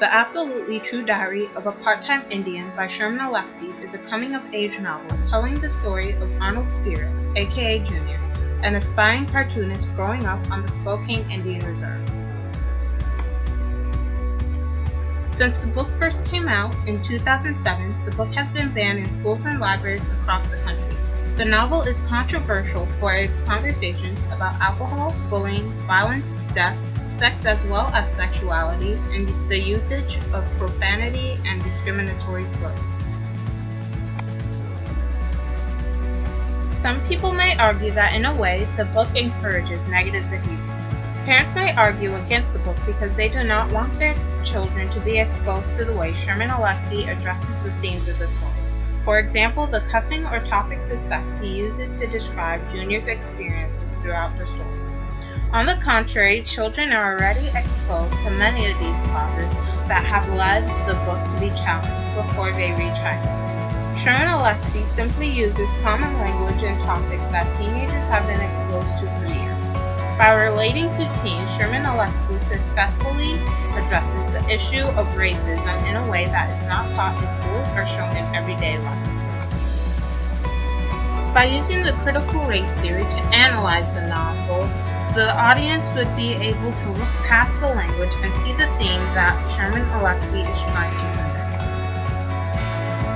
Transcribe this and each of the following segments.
The Absolutely True Diary of a Part-Time Indian by Sherman Alexie is a coming-of-age novel telling the story of Arnold Spirit, aka Junior, an aspiring cartoonist growing up on the Spokane Indian Reserve. Since the book first came out in 2007, the book has been banned in schools and libraries across the country. The novel is controversial for its conversations about alcohol, bullying, violence, death, sex as well as sexuality, and the usage of profanity and discriminatory slurs. Some people may argue that in a way, the book encourages negative behavior. Parents may argue against the book because they do not want their children to be exposed to the way Sherman Alexie addresses the themes of the story. For example, the cussing or topics of sex he uses to describe Junior's experiences throughout the story. On the contrary, children are already exposed to many of these causes that have led the book to be challenged before they reach high school. Sherman Alexie simply uses common language and topics that teenagers have been exposed to for years. By relating to teens, Sherman Alexie successfully addresses the issue of racism in a way that is not taught in schools or shown in everyday life. By using the critical race theory to analyze the novel, the audience would be able to look past the language and see the theme that Sherman Alexie is trying to convey.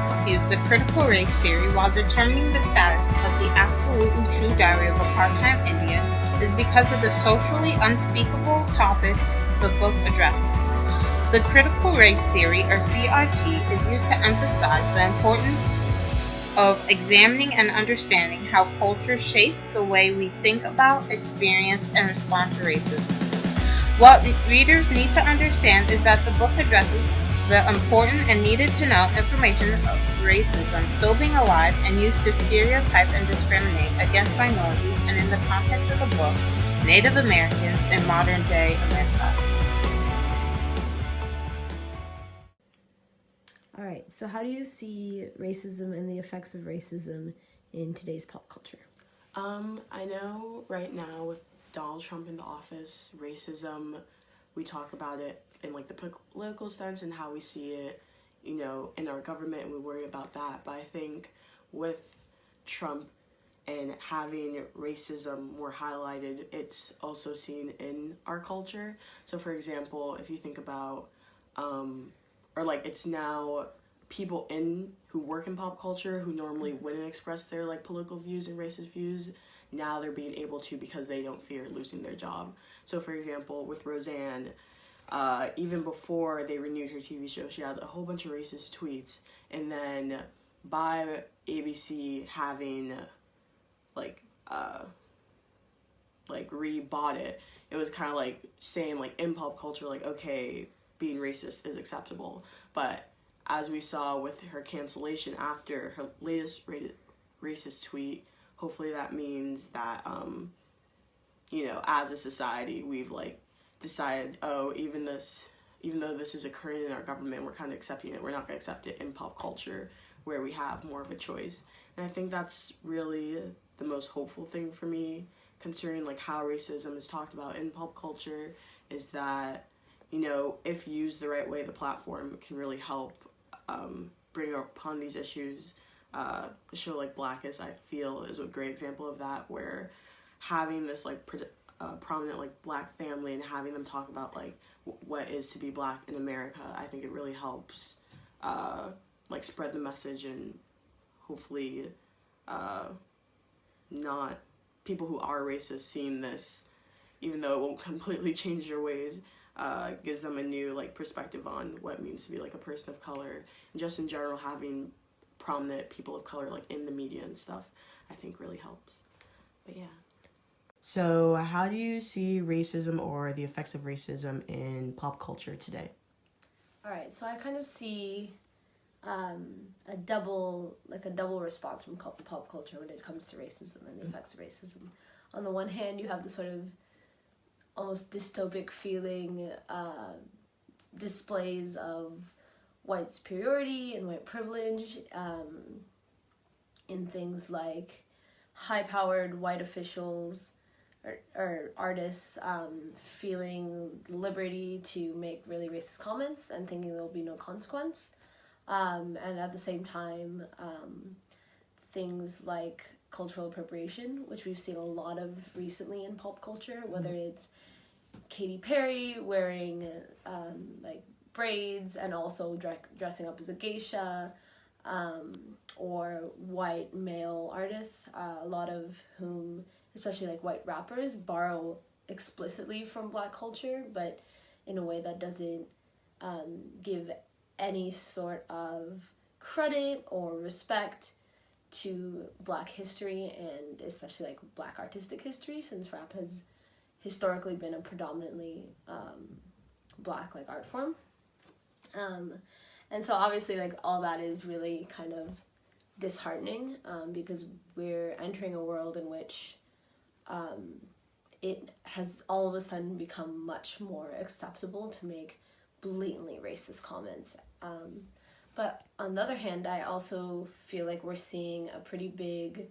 Let's use the critical race theory while determining the status of the absolutely true diary of a part-time Indian is because of the socially unspeakable topics the book addresses. The critical race theory, or CRT, is used to emphasize the importance of examining and understanding how culture shapes the way we think about, experience, and respond to racism. What readers need to understand is that the book addresses the important and needed to know information of racism still being alive and used to stereotype and discriminate against minorities, and in the context of the book, Native Americans in modern day America. Alright, so how do you see racism and the effects of racism in today's pop culture? I know right now with Donald Trump in the office, racism, we talk about it in like the political sense and how we see it, you know, in our government, and we worry about that. But I think with Trump and having racism more highlighted, it's also seen in our culture. So for example, if you think about, or like it's now people who work in pop culture who normally wouldn't express their like political views and racist views, now they're being able to because they don't fear losing their job. So for example, with Roseanne, even before they renewed her TV show, she had a whole bunch of racist tweets, and then by ABC having rebought it, it was kind of like saying like in pop culture, like, okay, being racist is acceptable. But as we saw with her cancellation after her latest racist tweet, hopefully that means that you know, as a society, we've like decided, oh, even though this is occurring in our government, we're kind of accepting it. We're not going to accept it in pop culture where we have more of a choice. And I think that's really the most hopeful thing for me, considering like how racism is talked about in pop culture, is that, you know, if used the right way, the platform can really help bring upon these issues. A show like Blackest, I feel, is a great example of that, where having this like prominent like black family and having them talk about like what is to be black in America, I think it really helps like spread the message, and hopefully not people who are racist seeing this, even though it won't completely change their ways, gives them a new like perspective on what it means to be like a person of color, and just in general having prominent people of color like in the media and stuff, I think really helps. But yeah. So how do you see racism or the effects of racism in pop culture today? Alright, so I kind of see a double response from pop culture when it comes to racism and the effects of racism. On the one hand, you have the sort of almost dystopic feeling displays of white superiority and white privilege in things like high-powered white officials or artists feeling liberty to make really racist comments and thinking there will be no consequence. And at the same time, things like cultural appropriation, which we've seen a lot of recently in pop culture, whether it's Katy Perry wearing like braids and also dressing up as a geisha, or white male artists, a lot of whom, especially like white rappers, borrow explicitly from Black culture, but in a way that doesn't give any sort of credit or respect to Black history, and especially like Black artistic history, since rap has historically been a predominantly Black like art form. And so obviously like all that is really kind of disheartening, because we're entering a world in which it has all of a sudden become much more acceptable to make blatantly racist comments. But on the other hand, I also feel like we're seeing a pretty big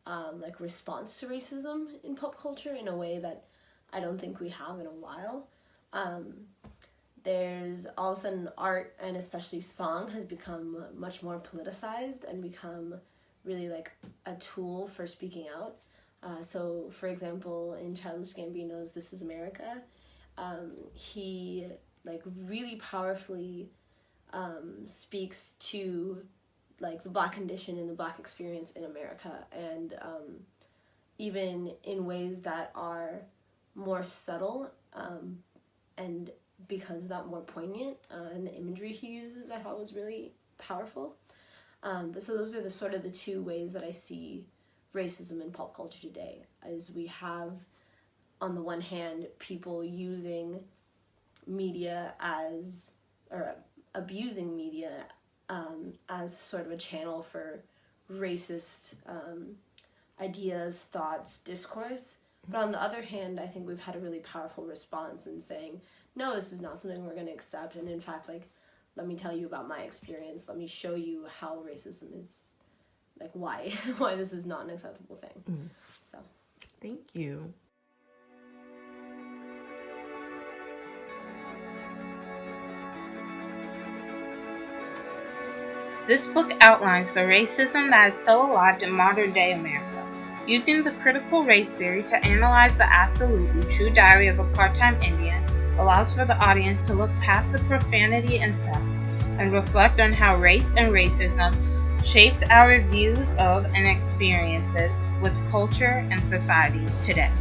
like response to racism in pop culture in a way that I don't think we have in a while. There's all of a sudden art, and especially song, has become much more politicized and become really like a tool for speaking out. So for example, in Childish Gambino's This Is America, he like really powerfully speaks to like the Black condition and the Black experience in America, and even in ways that are more subtle, and because of that more poignant, and the imagery he uses I thought was really powerful. But so those are the sort of the two ways that I see racism in pop culture today, as we have on the one hand people using media as, or abusing media as sort of a channel for racist ideas, thoughts, discourse. But on the other hand, I think we've had a really powerful response in saying, no, this is not something we're going to accept. And in fact, like, let me tell you about my experience. Let me show you how racism is, like, why this is not an acceptable thing. So, thank you. This book outlines the racism that is still alive in modern-day America, using the critical race theory to analyze the absolutely true diary of a part-time Indian. Allows for the audience to look past the profanity and sex and reflect on how race and racism shapes our views of and experiences with culture and society today.